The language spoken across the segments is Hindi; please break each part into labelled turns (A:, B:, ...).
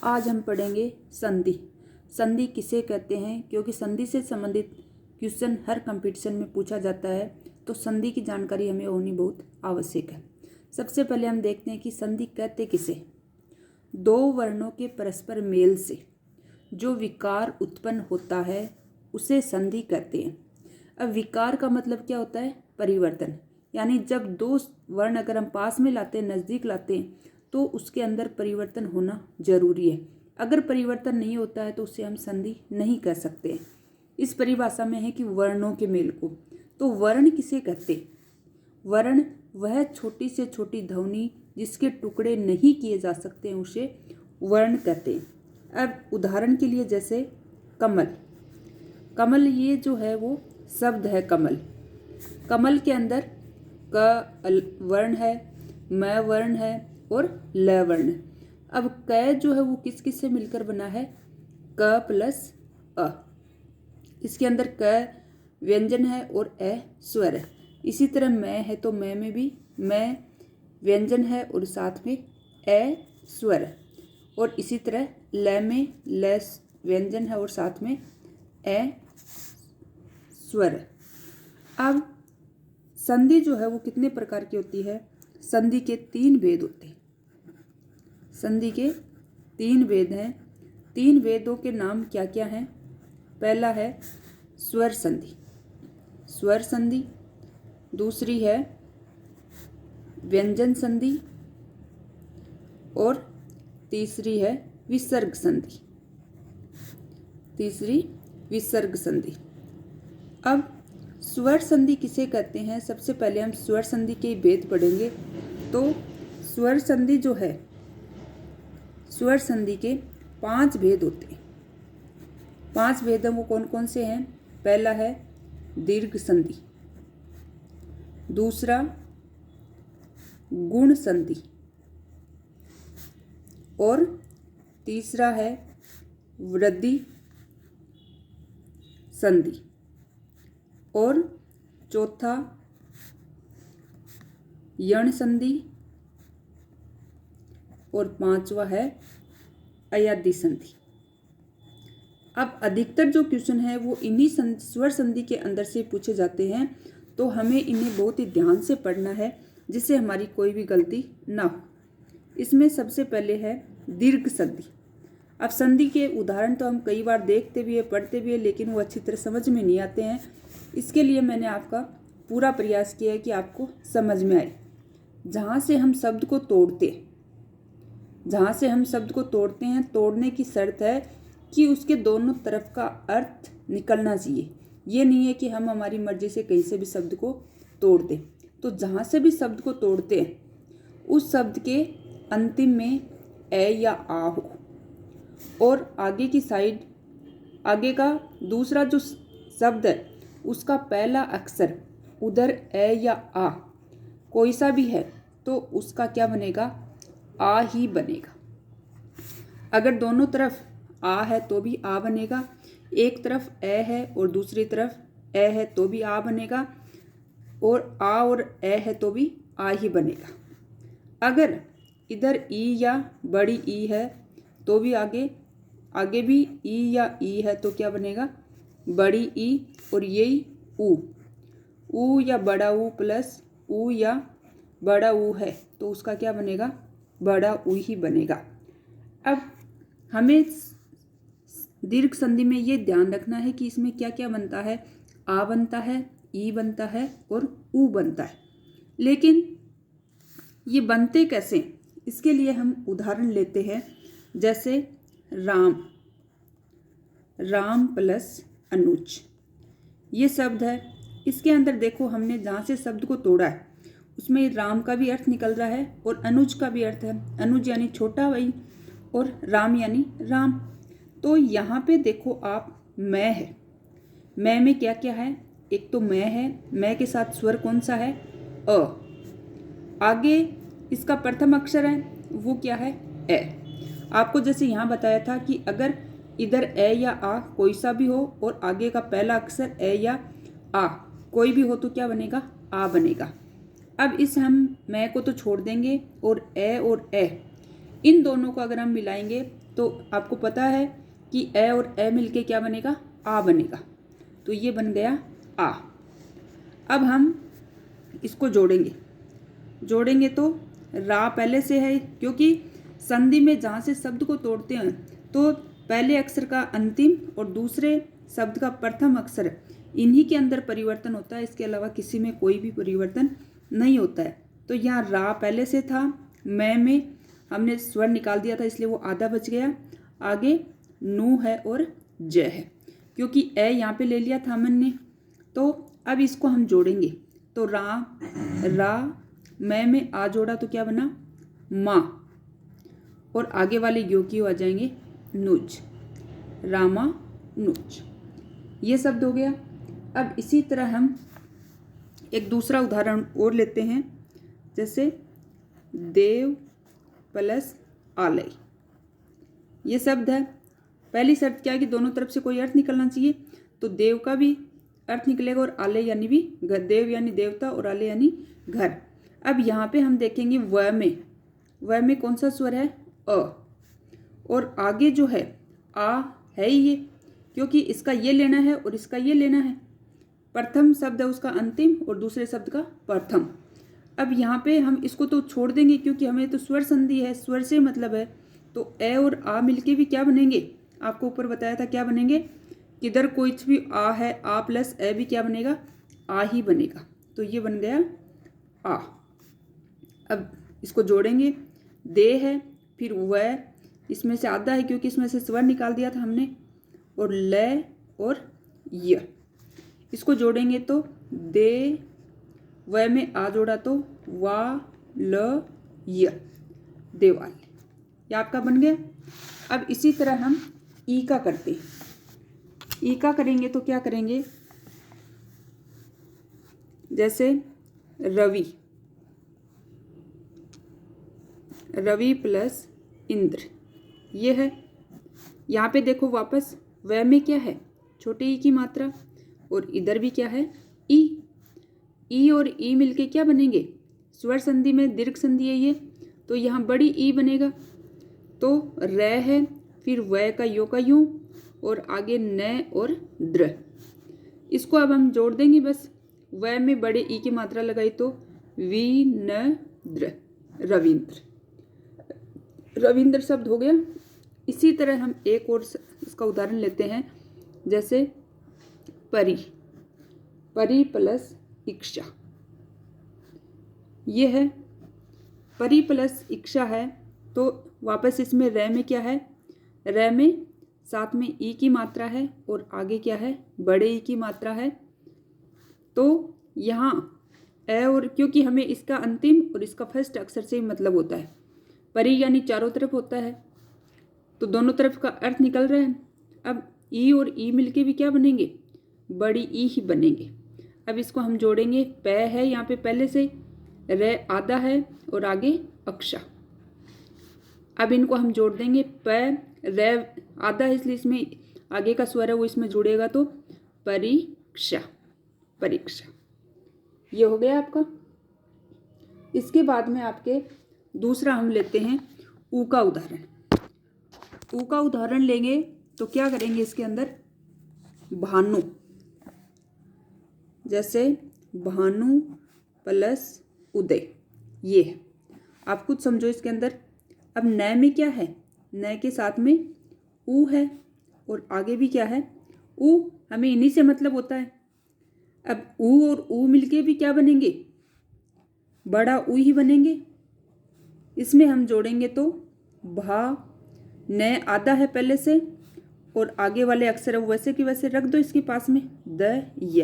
A: आज हम पढ़ेंगे संधि। संधि किसे कहते हैं, क्योंकि संधि से संबंधित क्वेश्चन हर कंपटीशन में पूछा जाता है, तो संधि की जानकारी हमें होनी बहुत आवश्यक है। सबसे पहले हम देखते हैं कि संधि कहते किसे। दो वर्णों के परस्पर मेल से जो विकार उत्पन्न होता है उसे संधि कहते हैं। अब विकार का मतलब क्या होता है? परिवर्तन। यानी जब दो वर्ण अगर हम पास में लाते हैं, नज़दीक लाते हैं, तो उसके अंदर परिवर्तन होना जरूरी है। अगर परिवर्तन नहीं होता है तो उसे हम संधि नहीं कह सकते। इस परिभाषा में है कि वर्णों के मेल को। तो वर्ण किसे कहते? वर्ण वह छोटी से छोटी ध्वनि जिसके टुकड़े नहीं किए जा सकते हैं उसे वर्ण कहते हैं। अब उदाहरण के लिए जैसे कमल। कमल ये जो है वो शब्द है कमल। कमल के अंदर क वर्ण है, म वर्ण है और ल वर्ण। अब क जो है वो किस किस से मिलकर बना है? क प्लस अ। इसके अंदर क व्यंजन है और ए स्वर है। इसी तरह मैं है तो मैं में भी मैं व्यंजन है और साथ में ए स्वर है। और इसी तरह ल में ल व्यंजन है और साथ में ए स्वर है। अब संधि जो है वो कितने प्रकार की होती है? संधि के 3 भेद होते हैं। संधि के 3 भेद हैं। 3 भेदों के नाम क्या क्या हैं? पहला है स्वर संधि। स्वर संधि। दूसरी है व्यंजन संधि और तीसरी है विसर्ग संधि। तीसरी विसर्ग संधि। अब स्वर संधि किसे कहते हैं? सबसे पहले हम स्वर संधि के भेद पढ़ेंगे। तो स्वर संधि जो है, स्वर संधि के 5 भेद होते हैं। 5 भेद वो कौन कौन से हैं? पहला है दीर्घ संधि, दूसरा गुण संधि और तीसरा है वृद्धि संधि और चौथा यण संधि और 5वां है अयादि संधि। अब अधिकतर जो क्वेश्चन है वो इन्हीं स्वर संधि के अंदर से पूछे जाते हैं, तो हमें इन्हें बहुत ही ध्यान से पढ़ना है जिससे हमारी कोई भी गलती ना हो। इसमें सबसे पहले है दीर्घ संधि। अब संधि के उदाहरण तो हम कई बार देखते भी है, पढ़ते भी है, लेकिन वो अच्छी तरह समझ में नहीं आते हैं। इसके लिए मैंने आपका पूरा प्रयास किया है कि आपको समझ में आए। जहाँ से हम शब्द को तोड़ते हैं, जहाँ से हम शब्द को तोड़ते हैं, तोड़ने की शर्त है कि उसके दोनों तरफ का अर्थ निकलना चाहिए। ये नहीं है कि हम हमारी मर्जी से कहीं से भी शब्द को तोड़ दें। तो जहाँ से भी शब्द को तोड़ते हैं उस शब्द के अंतिम में ए या आ हो और आगे की साइड, आगे का दूसरा जो शब्द है उसका पहला अक्षर उधर ए या आ कोई सा भी है तो उसका क्या बनेगा? आ ही बनेगा। अगर दोनों तरफ आ है तो भी आ बनेगा, एक तरफ ए है और दूसरी तरफ ए है तो भी आ बनेगा, और आ और ए है तो भी आ ही बनेगा। अगर इधर ई या बड़ी ई है तो भी आगे भी ई या ई है तो क्या बनेगा? बड़ी ई। और यही ऊ या बड़ा ऊ प्लस ऊ या बड़ा ऊ है तो उसका क्या बनेगा? बड़ा ऊ ही बनेगा। अब हमें दीर्घ संधि में ये ध्यान रखना है कि इसमें क्या क्या बनता है? आ बनता है, ई बनता है और ऊ बनता है। लेकिन ये बनते कैसे? इसके लिए हम उदाहरण लेते हैं। जैसे राम, राम प्लस अनुज ये शब्द है। इसके अंदर देखो हमने जहाँ से शब्द को तोड़ा है उसमें राम का भी अर्थ निकल रहा है और अनुज का भी अर्थ है। अनुज यानी छोटा भाई और राम यानी राम। तो यहाँ पे देखो आप मैं है, मैं में क्या क्या है? एक तो मैं है, मैं के साथ स्वर कौन सा है? अ। आगे इसका प्रथम अक्षर है वो क्या है? ए। आपको जैसे यहाँ बताया था कि अगर इधर ए या आ कोई सा भी हो और आगे का पहला अक्षर ए या आ कोई भी हो तो क्या बनेगा? आ बनेगा। अब इस हम मैं को तो छोड़ देंगे और ए इन दोनों को अगर हम मिलाएंगे तो आपको पता है कि ए और ए मिलके क्या बनेगा, आ बनेगा। तो ये बन गया आ। अब हम इसको जोड़ेंगे तो रा पहले से है, क्योंकि संधि में जहाँ से शब्द को तोड़ते हैं तो पहले अक्षर का अंतिम और दूसरे शब्द का प्रथम अक्षर, इन्हीं के अंदर परिवर्तन होता है, इसके अलावा किसी में कोई भी परिवर्तन नहीं होता है। तो यहाँ रा पहले से था, मैं में हमने स्वर निकाल दिया था इसलिए वो आधा बच गया। आगे नू है और ज है, क्योंकि ए यहाँ पे ले लिया था हमने। तो अब इसको हम जोड़ेंगे तो रा मैं में आ जोड़ा तो क्या बना, माँ, और आगे वाले योगी आ जाएंगे नुज, रामा नुज। ये शब्द हो गया। अब इसी तरह हम एक दूसरा उदाहरण और लेते हैं, जैसे देव प्लस आलय। ये शब्द है। पहली शर्त क्या है कि दोनों तरफ से कोई अर्थ निकलना चाहिए, तो देव का भी अर्थ निकलेगा और आलय यानी भी घर, देव यानी देवता और आलय यानी घर। अब यहाँ पे हम देखेंगे व में कौन सा स्वर है, अ, और आगे जो है आ है ये, क्योंकि इसका ये लेना है और इसका ये लेना है। प्रथम शब्द है उसका अंतिम और दूसरे शब्द का प्रथम। अब यहाँ पे हम इसको तो छोड़ देंगे क्योंकि हमें तो स्वर संधि है, स्वर से मतलब है। तो ए और आ मिलके भी क्या बनेंगे, आपको ऊपर बताया था क्या बनेंगे, किधर कोई भी आ है, आ प्लस ए भी क्या बनेगा, आ ही बनेगा। तो ये बन गया आ। अब इसको जोड़ेंगे, दे है, फिर वह, इसमें से आधा है क्योंकि इसमें से स्वर निकाल दिया था हमने, और ल और य। इसको जोड़ेंगे तो दे, वह में आ जोड़ा तो वा ल य, देवाल। ये आपका बन गया। अब इसी तरह हम ई का करते हैं। ई का करेंगे तो क्या करेंगे, जैसे रवि प्लस इंद्र, ये है। यहाँ पे देखो वापस वह में क्या है, छोटे ई की मात्रा, और इधर भी क्या है, ई और ई मिलके क्या बनेंगे, स्वर संधि में दीर्घ संधि है ये, तो यहाँ बड़ी ई बनेगा। तो र है, फिर वह का यूं, और आगे न और द्र। इसको अब हम जोड़ देंगे बस, वह में बड़े ई की मात्रा लगाई तो वी न द्र, रविंद्र शब्द हो गया। इसी तरह हम एक और इसका उदाहरण लेते हैं, जैसे परी प्लस इक्षा, ये है। परी प्लस इक्षा है तो वापस इसमें र में क्या है, र में साथ में ई की मात्रा है और आगे क्या है, बड़े ई की मात्रा है। तो यहाँ ए, और क्योंकि हमें इसका अंतिम और इसका फर्स्ट अक्षर से ही मतलब होता है, परी यानी चारों तरफ होता है, तो दोनों तरफ का अर्थ निकल रहा है। अब ई और ई मिलके भी क्या बनेंगे, बड़ी ई ही बनेंगे। अब इसको हम जोड़ेंगे, प है यहाँ पे पहले से, र आधा है और आगे अक्षा। अब इनको हम जोड़ देंगे, प र आधा है इसलिए इसमें आगे का स्वर है वो इसमें जुड़ेगा तो परीक्षा। ये हो गया आपका। इसके बाद में आपके दूसरा हम लेते हैं ऊ का उदाहरण। ऊ का उदाहरण लेंगे तो क्या करेंगे, इसके अंदर भानु, जैसे भानु प्लस उदय, ये है। आप कुछ समझो इसके अंदर। अब न में क्या है, न के साथ में ऊ है और आगे भी क्या है, ऊ, हमें इन्हीं से मतलब होता है। अब ऊ और ऊ मिलके भी क्या बनेंगे, बड़ा ऊ ही बनेंगे। इसमें हम जोड़ेंगे तो भा, न आधा है पहले से और आगे वाले अक्षर वैसे कि वैसे रख दो इसके पास में, द य।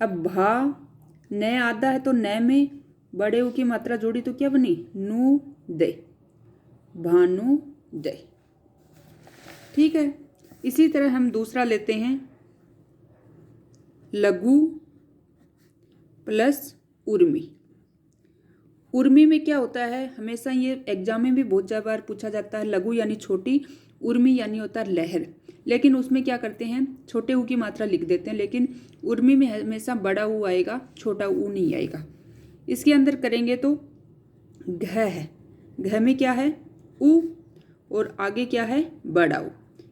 A: अब भा, न आधा है तो न में बड़े ऊ की मात्रा जोड़ी तो क्या बनी, नु दे, भानु दे। ठीक है। इसी तरह हम दूसरा लेते हैं, लघु प्लस उर्मी। उर्मी में क्या होता है, हमेशा ये एग्जाम में भी बहुत ज़्यादा बार पूछा जाता है। लघु यानी छोटी, उर्मी यानी होता है लहर, लेकिन उसमें क्या करते हैं, छोटे ऊ की मात्रा लिख देते हैं, लेकिन उर्मी में हमेशा बड़ा ऊ आएगा, छोटा ऊ नहीं आएगा। इसके अंदर करेंगे तो घ है, घ में क्या है, ऊ, और आगे क्या है बड़ा ऊ,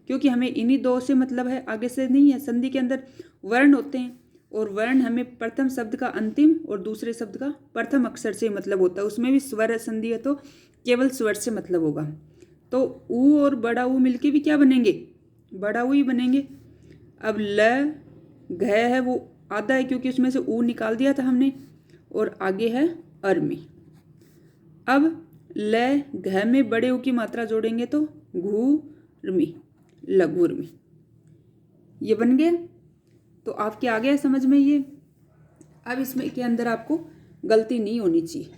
A: क्योंकि हमें इन्हीं दो से मतलब है, आगे से नहीं है। संधि के अंदर वर्ण होते हैं और वर्ण हमें प्रथम शब्द का अंतिम और दूसरे शब्द का प्रथम अक्षर से मतलब होता है। उसमें भी स्वर संधि है तो केवल स्वर से मतलब होगा। तो ऊ और बड़ा ऊ मिलके भी क्या बनेंगे, बड़ा ऊ ही बनेंगे। अब ल घ है वो आधा है क्योंकि उसमें से ऊ निकाल दिया था हमने, और आगे है अर्मी। अब ल घ में बड़े ऊ की मात्रा जोड़ेंगे तो घूर्मी, लघुर्मी, ये बन गया। तो आपके आ गया समझ में ये। अब इसमें के अंदर आपको गलती नहीं होनी चाहिए।